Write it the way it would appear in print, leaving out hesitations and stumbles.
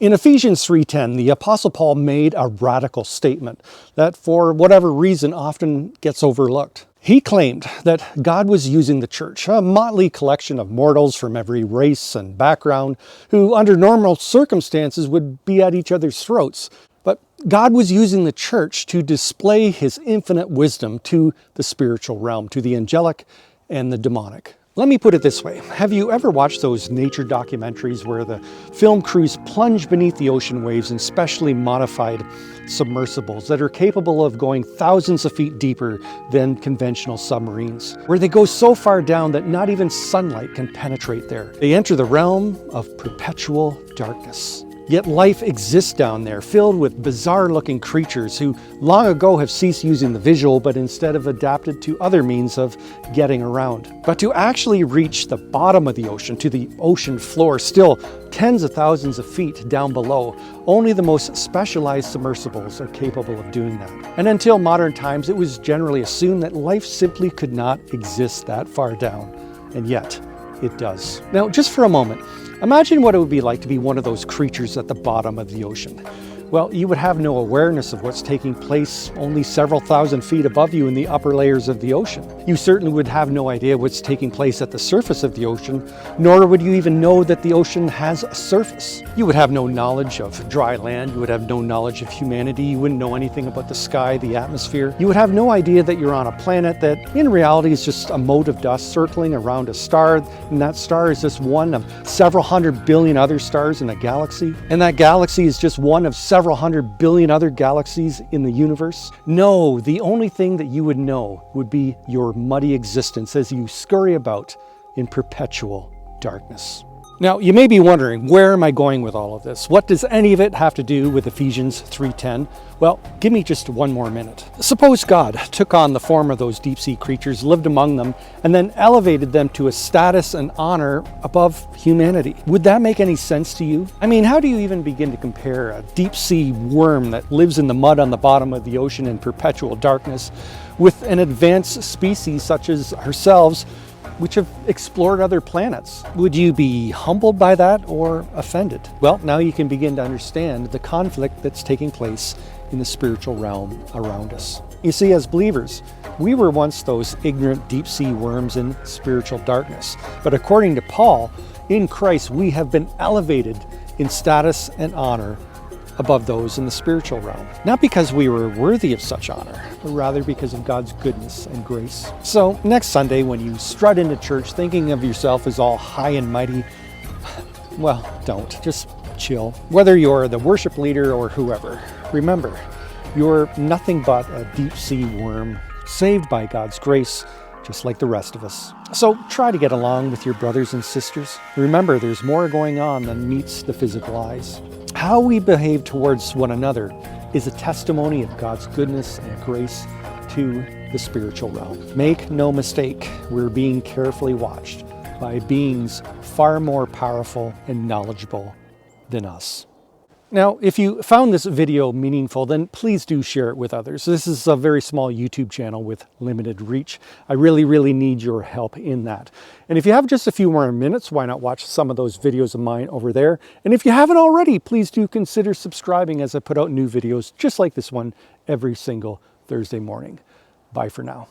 In Ephesians 3:10, the Apostle Paul made a radical statement that, for whatever reason, often gets overlooked. He claimed that God was using the church, a motley collection of mortals from every race and background, who under normal circumstances would be at each other's throats. But God was using the church to display his infinite wisdom to the spiritual realm, to the angelic and the demonic. Let me put it this way. Have you ever watched those nature documentaries where the film crews plunge beneath the ocean waves in specially modified submersibles that are capable of going thousands of feet deeper than conventional submarines, where they go so far down that not even sunlight can penetrate there? They enter the realm of perpetual darkness. Yet life exists down there, filled with bizarre-looking creatures who long ago have ceased using the visual, but instead have adapted to other means of getting around. But to actually reach the bottom of the ocean, to the ocean floor, still tens of thousands of feet down below, only the most specialized submersibles are capable of doing that. And until modern times, it was generally assumed that life simply could not exist that far down. And yet, it does. Now, just for a moment, imagine what it would be like to be one of those creatures at the bottom of the ocean. Well, you would have no awareness of what's taking place only several thousand feet above you in the upper layers of the ocean. You certainly would have no idea what's taking place at the surface of the ocean, nor would you even know that the ocean has a surface. You would have no knowledge of dry land. You would have no knowledge of humanity. You wouldn't know anything about the sky, the atmosphere. You would have no idea that you're on a planet that in reality is just a mote of dust circling around a star, and that star is just one of several hundred billion other stars in a galaxy, and that galaxy is just one of several hundred billion other galaxies in the universe. No, the only thing that you would know would be your muddy existence as you scurry about in perpetual darkness. Now, you may be wondering, where am I going with all of this? What does any of it have to do with Ephesians 3:10? Well, give me just one more minute. Suppose God took on the form of those deep-sea creatures, lived among them, and then elevated them to a status and honor above humanity. Would that make any sense to you? I mean, how do you even begin to compare a deep-sea worm that lives in the mud on the bottom of the ocean in perpetual darkness with an advanced species such as ourselves, which have explored other planets? Would you be humbled by that or offended? Well, now you can begin to understand the conflict that's taking place in the spiritual realm around us. You see, as believers, we were once those ignorant deep-sea worms in spiritual darkness. But according to Paul, in Christ, we have been elevated in status and honor above those in the spiritual realm. Not because we were worthy of such honor, but rather because of God's goodness and grace. So next Sunday, when you strut into church thinking of yourself as all high and mighty, well, don't. Just chill. Whether you're the worship leader or whoever, remember, you're nothing but a deep-sea worm, saved by God's grace, just like the rest of us. So try to get along with your brothers and sisters. Remember, there's more going on than meets the physical eyes. How we behave towards one another is a testimony of God's goodness and grace to the spiritual realm. Make no mistake, we're being carefully watched by beings far more powerful and knowledgeable than us. Now, if you found this video meaningful, then please do share it with others. This is a very small YouTube channel with limited reach. I really need your help in that. And if you have just a few more minutes, why not watch some of those videos of mine over there? And if you haven't already, please do consider subscribing as I put out new videos just like this one every single Thursday morning. Bye for now.